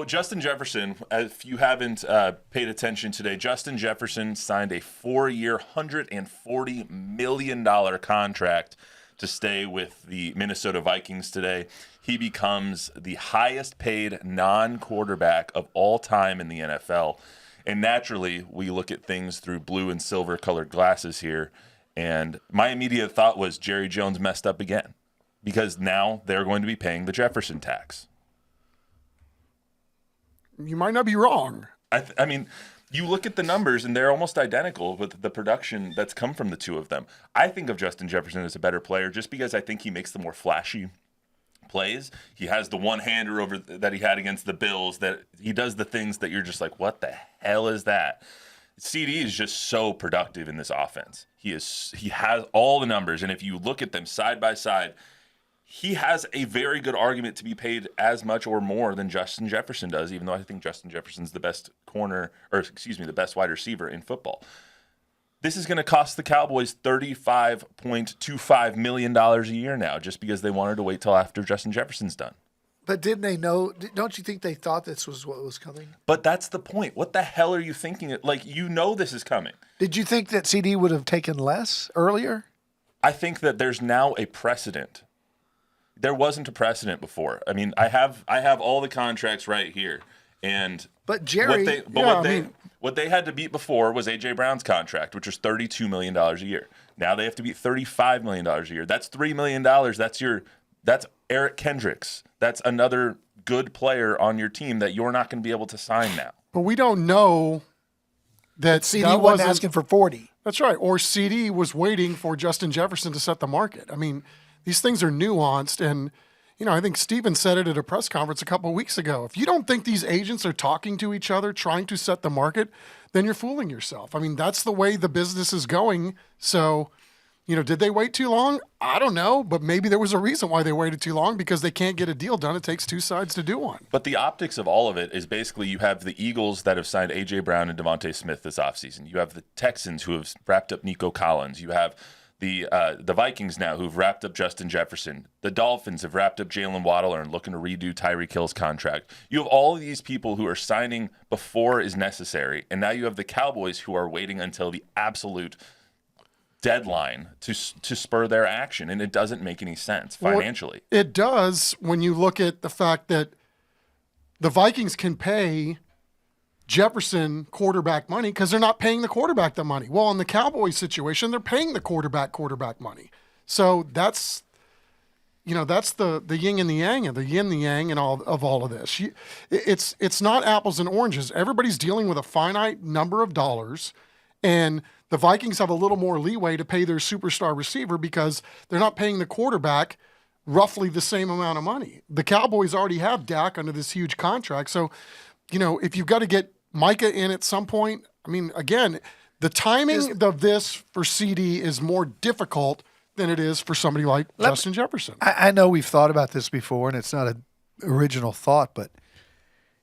Justin Jefferson, if you haven't paid attention today, Justin Jefferson signed a 4-year, $140 million contract to stay with the Minnesota Vikings today. He becomes the highest paid non-quarterback of all time in the NFL. And naturally, we look at things through blue and silver colored glasses here. And my immediate thought was Jerry Jones messed up again, because now they're going to be paying the Jefferson tax. You might not be wrong. I mean, you look at the numbers, and they're almost identical with the production that's come from the two of them. I think of Justin Jefferson as a better player just because I think he makes the more flashy plays. He has the one-hander over that he had against the Bills, that he does the things that you're just like, what the hell is that? CeeDee is just so productive in this offense. He has all the numbers, and if you look at them side by side, he has a very good argument to be paid as much or more than Justin Jefferson does, even though I think Justin Jefferson's the best the best wide receiver in football. This is going to cost the Cowboys $35.25 million a year now, just because they wanted to wait till after Justin Jefferson's done. But didn't they know? Don't you think they thought this was what was coming? But that's the point. What the hell are you thinking? Like, you know this is coming. Did you think that CeeDee would have taken less earlier? I think that there's now a precedent. There wasn't a precedent before. I mean, I have all the contracts right here, and but Jerry, what they had to beat before was A.J. Brown's contract, which was $32 million a year. Now they have to beat $35 million a year. That's $3 million. That's Eric Kendricks. That's another good player on your team that you're not going to be able to sign now. But we don't know that CeeDee wasn't asking for 40. That's right. Or CeeDee was waiting for Justin Jefferson to set the market. I mean, these things are nuanced, and I think Steven said it at a press conference a couple of weeks ago. If you don't think these agents are talking to each other, trying to set the market, then you're fooling yourself. I mean, that's the way the business is going. So, did they wait too long? I don't know, but maybe there was a reason why they waited too long, because they can't get a deal done. It takes two sides to do one. But the optics of all of it is basically you have the Eagles that have signed A.J. Brown and Devontae Smith this offseason. You have the Texans who have wrapped up Nico Collins. You have the Vikings now who've wrapped up Justin Jefferson. The Dolphins have wrapped up Jalen Waddle and looking to redo Tyreek Hill's contract. You have all of these people who are signing before is necessary, and now you have the Cowboys who are waiting until the absolute deadline to spur their action, and it doesn't make any sense financially. Well, it does when you look at the fact that the Vikings can pay Jefferson quarterback money because they're not paying the quarterback the money. Well, in the Cowboys situation, they're paying the quarterback money. So that's the yin and the yang, and the yin and the yang and all of this. It's not apples and oranges. Everybody's dealing with a finite number of dollars, and the Vikings have a little more leeway to pay their superstar receiver because they're not paying the quarterback roughly the same amount of money. The Cowboys already have Dak under this huge contract. So, if you've got to get Micah in at some point, I mean, again, the timing of this for CeeDee is more difficult than it is for somebody like Justin Jefferson. I know we've thought about this before, and it's not an original thought, but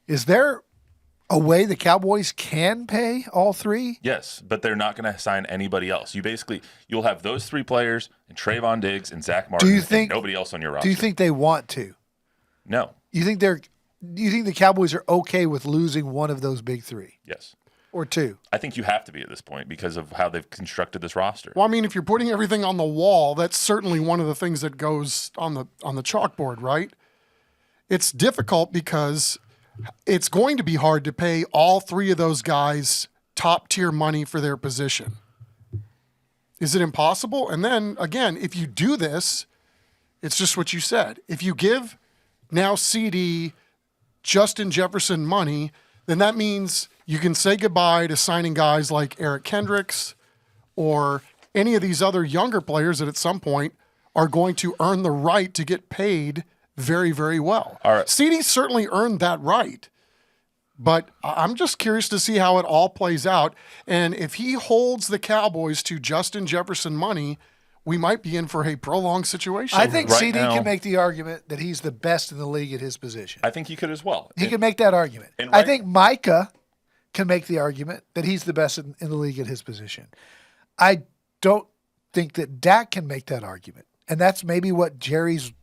is there a way the Cowboys can pay all three? Yes, but they're not going to sign anybody else. You'll have those three players and Trayvon Diggs and Zach Martin and nobody else on your roster. Do you think they want to? No. Do you think the Cowboys are okay with losing one of those big three? Yes. Or two? I think you have to be at this point because of how they've constructed this roster. Well, I mean, if you're putting everything on the wall, that's certainly one of the things that goes on the chalkboard, right? It's difficult because it's going to be hard to pay all three of those guys top-tier money for their position. Is it impossible? And then, again, if you do this, it's just what you said. If you give now CeeDee Justin Jefferson money, then that means you can say goodbye to signing guys like Eric Kendricks or any of these other younger players that at some point are going to earn the right to get paid very, very well. All right. CeeDee certainly earned that right, but I'm just curious to see how it all plays out. And if he holds the Cowboys to Justin Jefferson money, we might be in for a prolonged situation. I think CeeDee can make the argument that he's the best in the league at his position. I think he could as well. He can make that argument. I think Micah can make the argument that he's the best in the league at his position. I don't think that Dak can make that argument. And that's maybe what Jerry's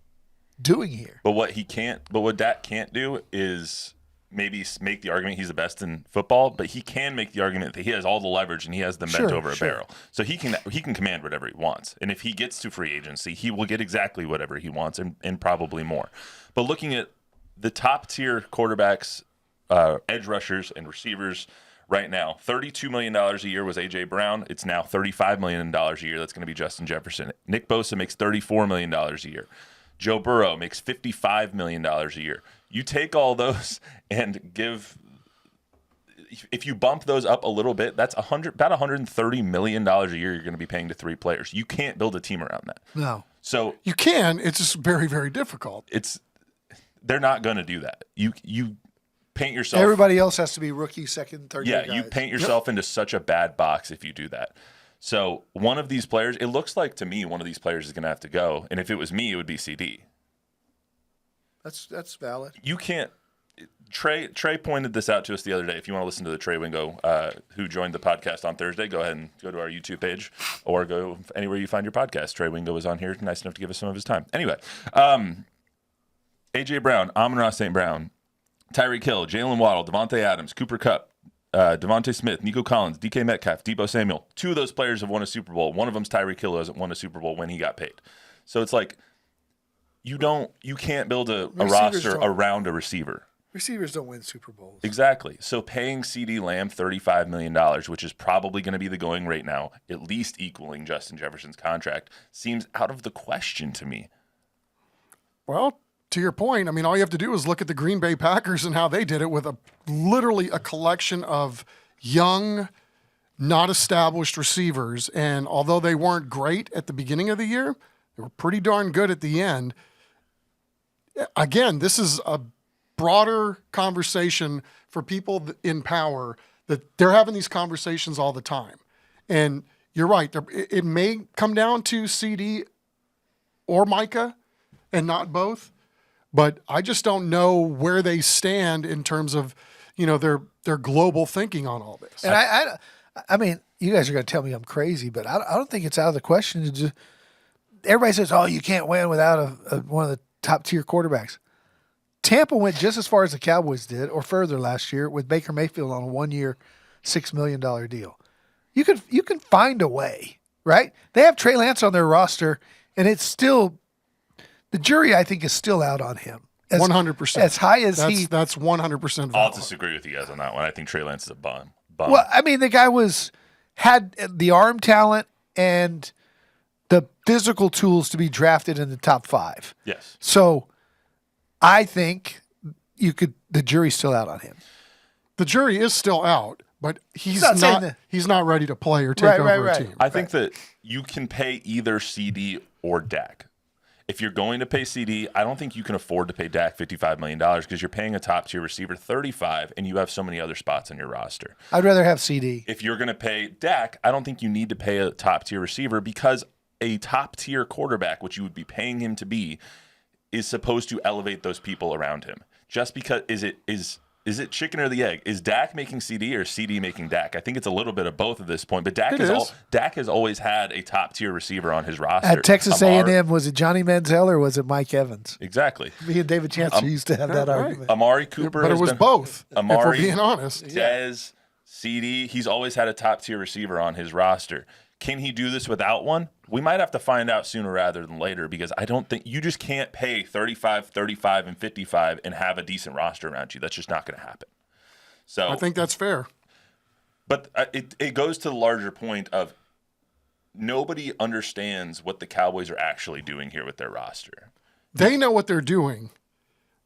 doing here. But what Dak can't do is maybe make the argument he's the best in football, but he can make the argument that he has all the leverage and he has them bent over a barrel. So he can command whatever he wants. And if he gets to free agency, he will get exactly whatever he wants and probably more. But looking at the top tier quarterbacks, edge rushers and receivers right now, $32 million a year was A.J. Brown. It's now $35 million a year. That's going to be Justin Jefferson. Nick Bosa makes $34 million a year. Joe Burrow makes $55 million a year. You take all those and if you bump those up a little bit, that's about $130 million a year you're going to be paying to 3 players. You can't build a team around that. No. So you can. It's just very, very difficult. They're not going to do that. You paint yourself. Everybody else has to be rookie, second, third year guys. You paint yourself into such a bad box if you do that. So one of these players, it looks like to me, one of these players is going to have to go. And if it was me, it would be CeeDee. That's valid. You can't. Trey pointed this out to us the other day. If you want to listen to the Trey Wingo, who joined the podcast on Thursday, go ahead and go to our YouTube page or go anywhere you find your podcast. Trey Wingo was on here, nice enough to give us some of his time. Anyway, A.J. Brown, Amon-Ra St. Brown, Tyreek Hill, Jalen Waddle, Devontae Adams, Cooper Kupp, Devontae Smith, Nico Collins, DK Metcalf, Deebo Samuel. 2 of those players have won a Super Bowl. One of them's Tyreek Hill, who hasn't won a Super Bowl when he got paid. So it's like you can't build a roster around a receiver. Receivers don't win Super Bowls. Exactly. So paying CeeDee Lamb $35 million, which is probably going to be the going rate now, at least equaling Justin Jefferson's contract, seems out of the question to me. Well, to your point, I mean, all you have to do is look at the Green Bay Packers and how they did it with literally a collection of young, not established receivers. And although they weren't great at the beginning of the year, they were pretty darn good at the end. Again, this is a broader conversation for people in power, that they're having these conversations all the time. And you're right. It may come down to CeeDee or Micah and not both, but I just don't know where they stand in terms of, their global thinking on all this. And I mean, you guys are going to tell me I'm crazy, but I don't think it's out of the question. Everybody says, oh, you can't win without one of the top tier quarterbacks. Tampa went just as far as the Cowboys did, or further last year, with Baker Mayfield on a 1-year, $6 million deal. You can find a way, right? They have Trey Lance on their roster, and it's still the jury, I think, is still out on him. 100%. As high as that's 100% valid. I'll disagree with you guys on that one. I think Trey Lance is a bum. Well, I mean, the guy had the arm talent and the physical tools to be drafted in the top 5. Yes. So I think the jury's still out on him. The jury is still out, but he's not ready to play or take over a team. I think that you can pay either CeeDee or Dak. If you're going to pay CeeDee, I don't think you can afford to pay Dak $55 million because you're paying a top-tier receiver $35 and you have so many other spots on your roster. I'd rather have CeeDee. If you're going to pay Dak, I don't think you need to pay a top-tier receiver because a top-tier quarterback, which you would be paying him to be, is supposed to elevate those people around him. Just because is it chicken or the egg? Is Dak making CeeDee or CeeDee making Dak? I think it's a little bit of both at this point. But Dak has always had a top tier receiver on his roster. At Texas A&M, was it Johnny Manziel or was it Mike Evans? Exactly. Me and David Chancellor used to have that argument. Amari Cooper, but it was both. Amari, if we're being honest, Dez, CeeDee. He's always had a top tier receiver on his roster. Can he do this without one? We might have to find out sooner rather than later because I don't think you just can't pay 35, 35, and 55 and have a decent roster around you. That's just not going to happen. So I think that's fair. But it goes to the larger point of nobody understands what the Cowboys are actually doing here with their roster. They know what they're doing.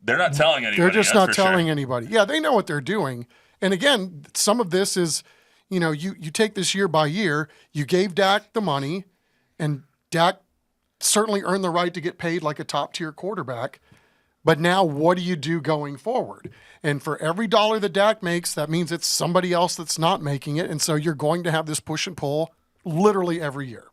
They're not telling anybody. They're just not telling anybody. Yeah, they know what they're doing. And again, some of this is, you take this year by year. You gave Dak the money, and Dak certainly earned the right to get paid like a top-tier quarterback. But now what do you do going forward? And for every dollar that Dak makes, that means it's somebody else that's not making it. And so you're going to have this push and pull literally every year.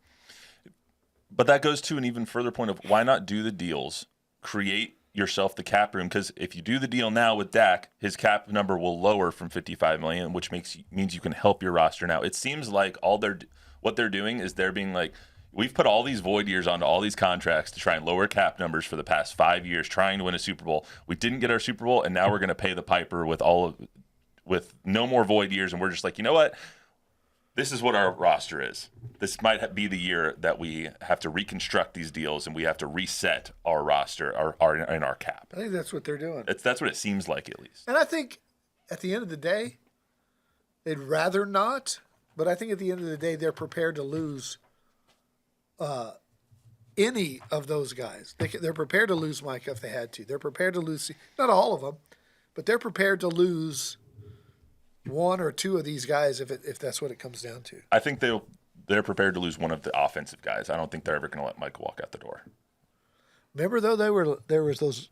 But that goes to an even further point of why not do the deals, create yourself the cap room, because if you do the deal now with Dak, his cap number will lower from $55 million, which means you can help your roster now. It seems like what they're doing is they're being like, We've put all these void years onto all these contracts to try and lower cap numbers for the past 5 years, trying to win a Super Bowl. We didn't get our Super Bowl, and now we're going to pay the piper with no more void years. And we're just like, you know what? This is what our roster is. This might be the year that we have to reconstruct these deals and we have to reset our roster, our cap. I think that's what they're doing. That's what it seems like, at least. And I think at the end of the day, they'd rather not, but I think at the end of the day, they're prepared to lose any of those guys. They're prepared to lose Micah if they had to. They're prepared to lose, not all of them, but they're prepared to lose one or two of these guys if that's what it comes down to. I think they're prepared to lose one of the offensive guys. I don't think they're ever going to let Micah walk out the door. Remember, though, there was those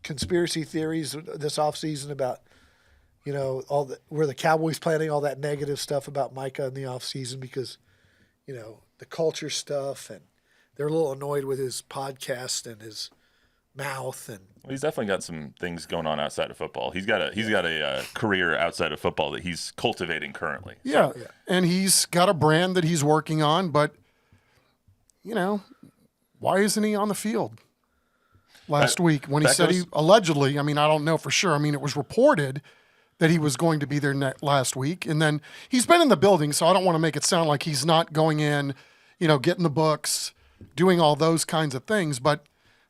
conspiracy theories this offseason about, were the Cowboys planning all that negative stuff about Micah in the offseason because, the culture stuff, and they're a little annoyed with his podcast and his mouth. And well, he's definitely got some things going on outside of football. He's got a career outside of football that he's cultivating currently. Yeah, and he's got a brand that he's working on, but why isn't he on the field last week when he said he allegedly? I mean, I don't know for sure. I mean, it was reported that he was going to be there last week, and then he's been in the building, so I don't want to make it sound like he's not going in, getting the books, doing all those kinds of things, but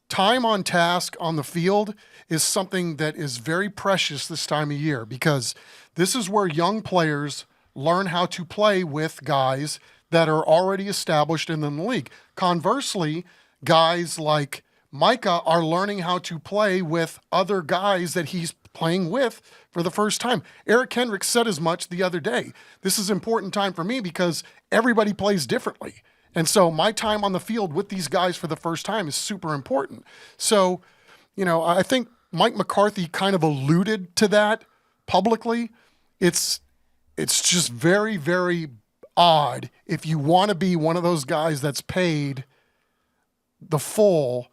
time on task on the field is something that is very precious this time of year because this is where young players learn how to play with guys that are already established in the league. Conversely, guys like Micah are learning how to play with other guys that he's playing with for the first time. Eric Kendricks said as much the other day. This is an important time for me because everybody plays differently. And so my time on the field with these guys for the first time is super important. So, I think Mike McCarthy kind of alluded to that publicly. It's just very, very odd if you want to be one of those guys that's paid the full.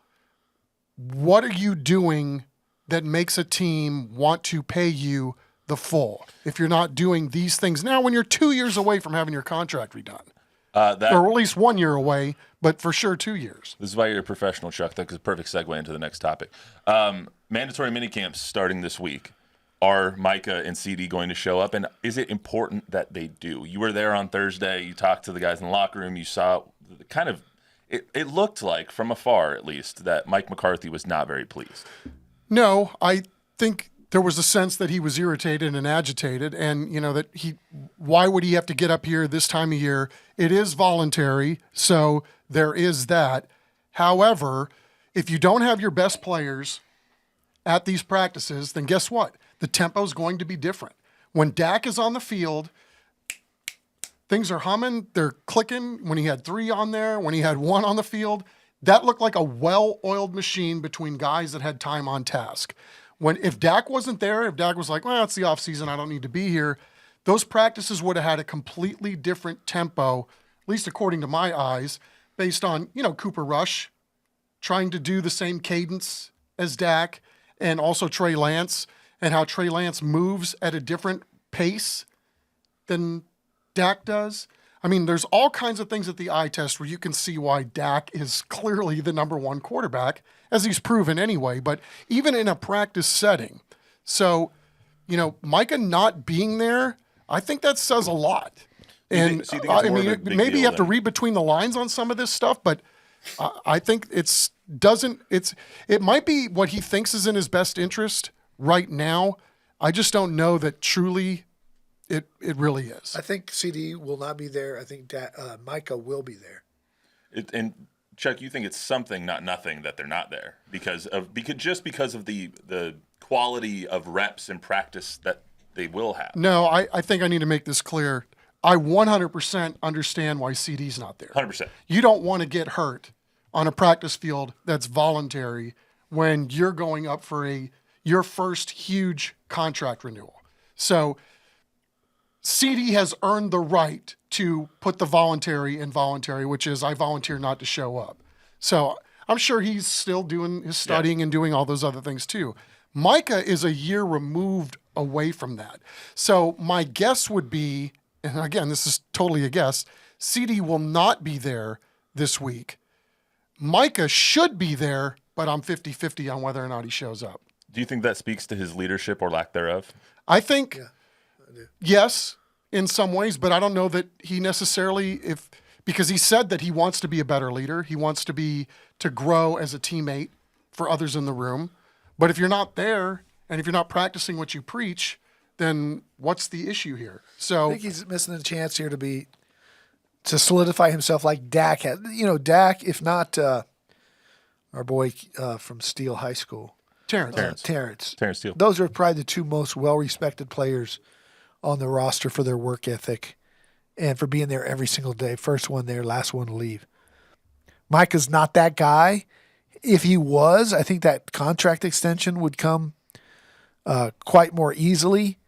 What are you doing that makes a team want to pay you the full if you're not doing these things now when you're 2 years away from having your contract redone? Or at least 1 year away, but for sure 2 years. This is why you're a professional, Chuck. That's a perfect segue into the next topic. Mandatory minicamps starting this week. Are Micah and CeeDee going to show up? And is it important that they do? You were there on Thursday. You talked to the guys in the locker room. You saw kind of it looked like, from afar at least, that Mike McCarthy was not very pleased. No, I think there was a sense that he was irritated and agitated, and that why would he have to get up here this time of year? It is voluntary, so there is that. However, if you don't have your best players at these practices, then guess what? The tempo is going to be different. When Dak is on the field, things are humming, they're clicking. When he had 3 on there, when he had 1 on the field, that looked like a well-oiled machine between guys that had time on task. If Dak wasn't there, if Dak was like, well, it's the offseason, I don't need to be here, those practices would have had a completely different tempo, at least according to my eyes, based on, Cooper Rush trying to do the same cadence as Dak and also Trey Lance and how Trey Lance moves at a different pace than Dak does. I mean, there's all kinds of things at the eye test where you can see why Dak is clearly the number 1 quarterback, as he's proven anyway, but even in a practice setting. So, Micah not being there, I think that says a lot. And maybe you have to read between the lines on some of this stuff, but I think it might be what he thinks is in his best interest right now. I just don't know that truly it really is. I think CeeDee will not be there. I think Micah will be there. And Chuck, you think it's something, not nothing, that they're not there because of the quality of reps and practice that they will have. No, I think I need to make this clear. I 100% understand why CeeDee's not there. 100%. You don't want to get hurt on a practice field that's voluntary when you're going up for your first huge contract renewal. So CeeDee has earned the right to put the voluntary in voluntary, which is I volunteer not to show up. So I'm sure he's still doing his studying and doing all those other things too. Micah is a year removed away from that. So my guess would be, and again, this is totally a guess, CeeDee will not be there this week. Micah should be there, but I'm 50-50 on whether or not he shows up. Do you think that speaks to his leadership or lack thereof? I think, yes, in some ways, but I don't know that he necessarily, because he said that he wants to be a better leader. He wants to grow as a teammate for others in the room. But if you're not there and if you're not practicing what you preach, then what's the issue here? So I think he's missing a chance here to solidify himself like Dak had. You know, Dak, if not our boy from Steele High School, Terrence. Terrence Steele. Those are probably the two most well-respected players on the roster for their work ethic and for being there every single day. First one there, last one to leave. Micah's not that guy. If he was, I think that contract extension would come quite more easily.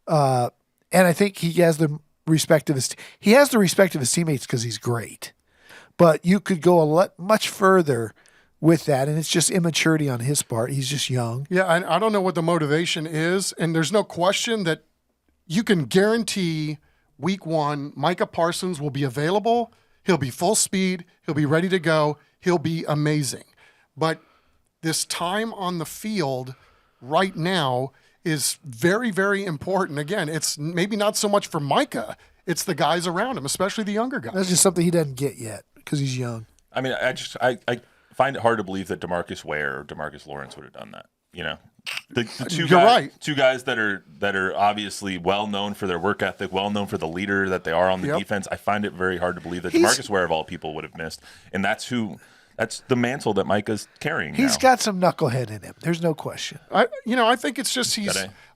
And I think he has the respect of his teammates because he's great. But you could go much further with that, and it's just immaturity on his part. He's just young. Yeah, I don't know what the motivation is, and there's no question that you can guarantee week one, Micah Parsons will be available. He'll be full speed. He'll be ready to go. He'll be amazing. But this time on the field right now is very, very important. Again, it's maybe not so much for Micah. It's the guys around him, especially the younger guys. That's just something he doesn't get yet because he's young. I mean, I find it hard to believe that DeMarcus Ware or DeMarcus Lawrence would have done that. You know, the two guys that are obviously well known for their work ethic, well known for the leader that they are on the defense. I find it very hard to believe that DeMarcus Ware of all people would have missed, and that's the mantle that Micah's carrying. He's got some knucklehead in him. There's no question. I think it's just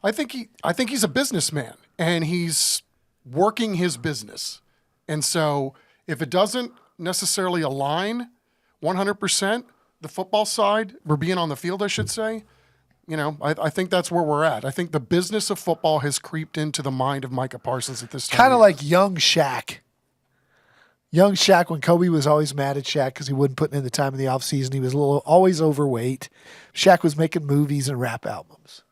I think he's a businessman and he's working his business, and so if it doesn't necessarily align 100%, the football side, or being on the field, I should say. I think that's where we're at. I think the business of football has creeped into the mind of Micah Parsons at this time. Kind of like young Shaq. Young Shaq, when Kobe was always mad at Shaq because he wasn't putting in the time in the offseason. He was always overweight. Shaq was making movies and rap albums.